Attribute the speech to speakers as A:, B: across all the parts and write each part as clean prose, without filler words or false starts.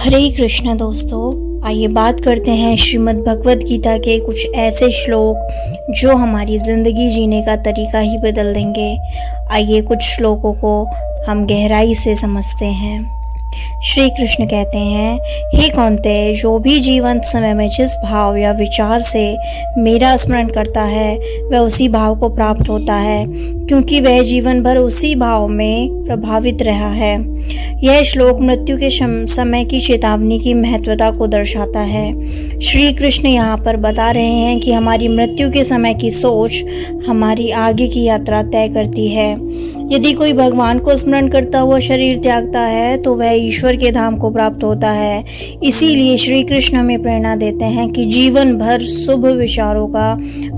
A: हरे कृष्ण दोस्तों, आइए बात करते हैं श्रीमद् भगवद गीता के कुछ ऐसे श्लोक जो हमारी ज़िंदगी जीने का तरीका ही बदल देंगे। आइए कुछ श्लोकों को हम गहराई से समझते हैं। श्री कृष्ण कहते हैं, हे कौन्तेय, जो भी जीवंत समय में जिस भाव या विचार से मेरा स्मरण करता है वह उसी भाव को प्राप्त होता है, क्योंकि वह जीवन भर उसी भाव में प्रभावित रहा है। यह श्लोक मृत्यु के समय की चेतावनी की महत्वता को दर्शाता है। श्री कृष्ण यहाँ पर बता रहे हैं कि हमारी मृत्यु के समय की सोच हमारी आगे की यात्रा तय करती है। यदि कोई भगवान को स्मरण करता हुआ शरीर त्यागता है तो वह ईश्वर के धाम को प्राप्त होता है। इसीलिए श्री कृष्ण हमें प्रेरणा देते हैं कि जीवन भर शुभ विचारों का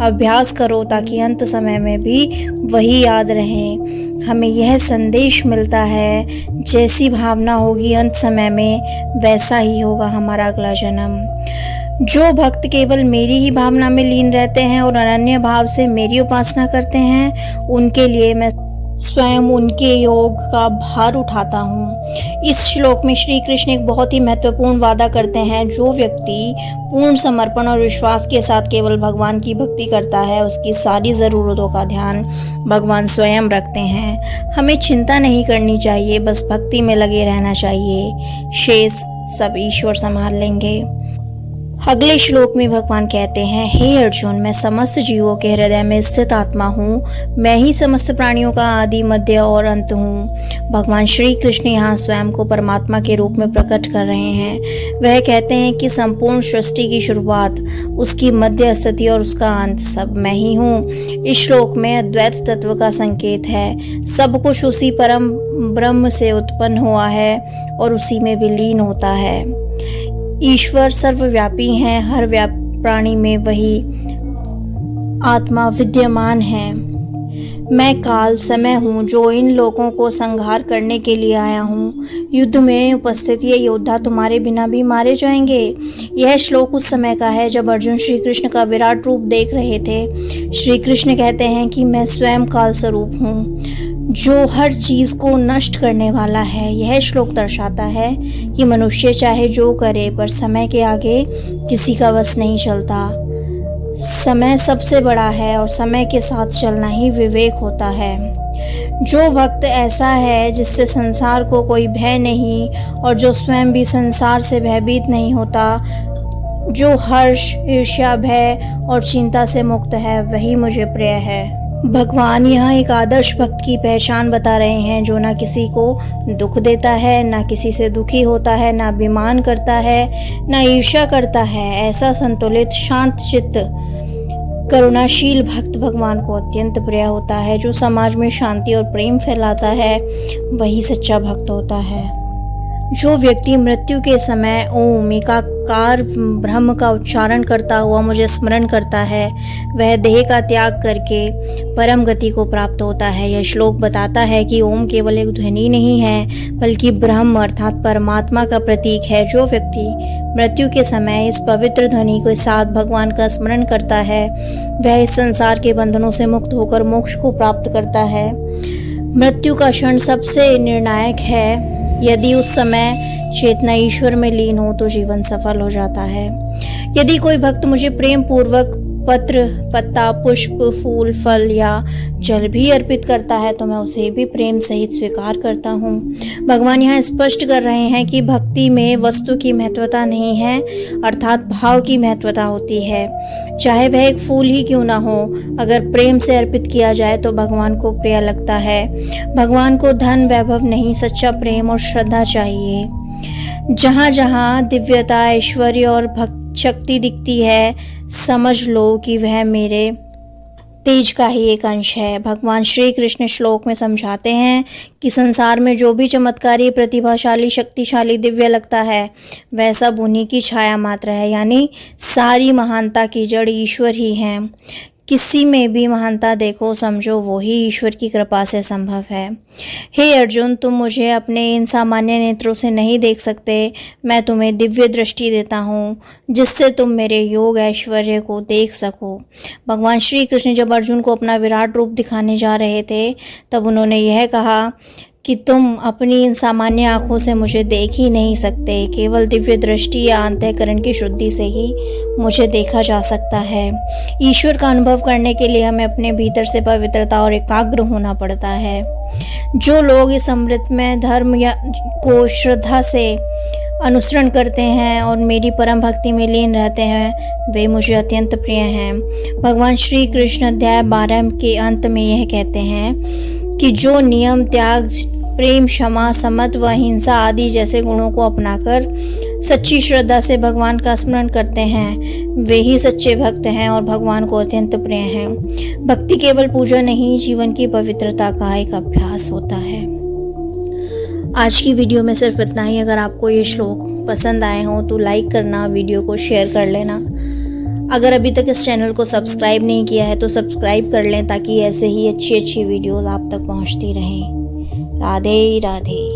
A: अभ्यास करो, ताकि अंत समय में भी वही याद रहें। हमें यह संदेश मिलता है, जैसी भावना होगी अंत समय में वैसा ही होगा हमारा अगला जन्म। जो भक्त केवल मेरी ही भावना में लीन रहते हैं और अनन्य भाव से मेरी उपासना करते हैं, उनके लिए मैं स्वयं उनके योग का भार उठाता हूँ। इस श्लोक में श्री कृष्ण एक बहुत ही महत्वपूर्ण वादा करते हैं। जो व्यक्ति पूर्ण समर्पण और विश्वास के साथ केवल भगवान की भक्ति करता है, उसकी सारी ज़रूरतों का ध्यान भगवान स्वयं रखते हैं। हमें चिंता नहीं करनी चाहिए, बस भक्ति में लगे रहना चाहिए। शेष सब ईश्वर संभाल लेंगे। अगले श्लोक में भगवान कहते हैं, हे अर्जुन, मैं समस्त जीवों के हृदय में स्थित आत्मा हूँ। मैं ही समस्त प्राणियों का आदि, मध्य और अंत हूँ। भगवान श्री कृष्ण यहाँ स्वयं को परमात्मा के रूप में प्रकट कर रहे हैं। वह कहते हैं कि संपूर्ण सृष्टि की शुरुआत, उसकी मध्य स्थिति और उसका अंत सब मैं ही हूँ। इस श्लोक में अद्वैत तत्व का संकेत है। सब कुछ उसी परम ब्रह्म से उत्पन्न हुआ है और उसी में विलीन होता है। ईश्वर सर्वव्यापी हैं, हर प्राणी में वही आत्मा विद्यमान है। मैं काल समय हूँ जो इन लोगों को संहार करने के लिए आया हूँ। युद्ध में उपस्थित ये योद्धा तुम्हारे बिना भी मारे जाएंगे। यह श्लोक उस समय का है जब अर्जुन श्री कृष्ण का विराट रूप देख रहे थे। श्री कृष्ण कहते हैं कि मैं स्वयं काल स्वरूप हूँ, जो हर चीज को नष्ट करने वाला है। यह श्लोक दर्शाता है कि मनुष्य चाहे जो करे, पर समय के आगे किसी का वश नहीं चलता। समय सबसे बड़ा है और समय के साथ चलना ही विवेक होता है। जो भक्त ऐसा है जिससे संसार को कोई भय नहीं और जो स्वयं भी संसार से भयभीत नहीं होता, जो हर्ष, ईर्ष्या, भय और चिंता से मुक्त है, वही मुझे प्रिय है। भगवान यहाँ एक आदर्श भक्त की पहचान बता रहे हैं, जो ना किसी को दुख देता है, ना किसी से दुखी होता है, ना अभिमान करता है, ना ईर्ष्या करता है। ऐसा संतुलित, शांत चित्त, करुणाशील भक्त भगवान को अत्यंत प्रिय होता है। जो समाज में शांति और प्रेम फैलाता है, वही सच्चा भक्त होता है। जो व्यक्ति मृत्यु के समय ओम एकाकार ब्रह्म का उच्चारण करता हुआ मुझे स्मरण करता है, वह देह का त्याग करके परम गति को प्राप्त होता है। यह श्लोक बताता है कि ओम केवल एक ध्वनि नहीं है, बल्कि ब्रह्म अर्थात परमात्मा का प्रतीक है। जो व्यक्ति मृत्यु के समय इस पवित्र ध्वनि के साथ भगवान का स्मरण करता है, वह इस संसार के बंधनों से मुक्त होकर मोक्ष को प्राप्त करता है। मृत्यु का क्षण सबसे निर्णायक है। यदि उस समय चेतना ईश्वर में लीन हो तो जीवन सफल हो जाता है। यदि कोई भक्त मुझे प्रेम पूर्वक पत्र, पत्ता, पुष्प, फूल, फल या जल भी अर्पित करता है तो मैं उसे भी प्रेम सहित स्वीकार करता हूँ। भगवान यहाँ स्पष्ट कर रहे हैं कि भक्ति में वस्तु की महत्वता नहीं है, अर्थात भाव की महत्वता होती है। चाहे वह एक फूल ही क्यों ना हो, अगर प्रेम से अर्पित किया जाए तो भगवान को प्रिय लगता है। भगवान को धन, वैभव नहीं, सच्चा प्रेम और श्रद्धा चाहिए। जहाँ जहाँ दिव्यता, ऐश्वर्य और भक्ति शक्ति दिखती है, समझ लो कि वह मेरे तेज का ही एक अंश है। भगवान श्री कृष्ण श्लोक में समझाते हैं कि संसार में जो भी चमत्कारी, प्रतिभाशाली, शक्तिशाली, दिव्य लगता है, वह सब उन्हीं की छाया मात्र है। यानी सारी महानता की जड़ ईश्वर ही है। किसी में भी महानता देखो, समझो वो ही ईश्वर की कृपा से संभव है। हे अर्जुन, तुम मुझे अपने इन सामान्य नेत्रों से नहीं देख सकते। मैं तुम्हें दिव्य दृष्टि देता हूँ, जिससे तुम मेरे योग ऐश्वर्य को देख सको। भगवान श्री कृष्ण जब अर्जुन को अपना विराट रूप दिखाने जा रहे थे, तब उन्होंने यह कहा कि तुम अपनी इन सामान्य आँखों से मुझे देख ही नहीं सकते, केवल दिव्य दृष्टि या अंतःकरण की शुद्धि से ही मुझे देखा जा सकता है। ईश्वर का अनुभव करने के लिए हमें अपने भीतर से पवित्रता और एकाग्र होना पड़ता है। जो लोग इस अमृतमय धर्म को श्रद्धा से अनुसरण करते हैं और मेरी परम भक्ति में लीन रहते हैं, वे मुझे अत्यंत प्रिय हैं। भगवान श्री कृष्ण अध्याय 12 के अंत में यह कहते हैं कि जो नियम, त्याग, प्रेम, क्षमा, समत्व व अहिंसा आदि जैसे गुणों को अपनाकर सच्ची श्रद्धा से भगवान का स्मरण करते हैं, वे ही सच्चे भक्त हैं और भगवान को अत्यंत प्रिय हैं। भक्ति केवल पूजा नहीं, जीवन की पवित्रता का एक अभ्यास होता है। आज की वीडियो में सिर्फ इतना ही। अगर आपको ये श्लोक पसंद आए हों तो लाइक करना, वीडियो को शेयर कर लेना। अगर अभी तक इस चैनल को सब्सक्राइब नहीं किया है तो सब्सक्राइब कर लें ताकि ऐसे ही अच्छी वीडियोस आप तक पहुंचती रहें। राधे राधे।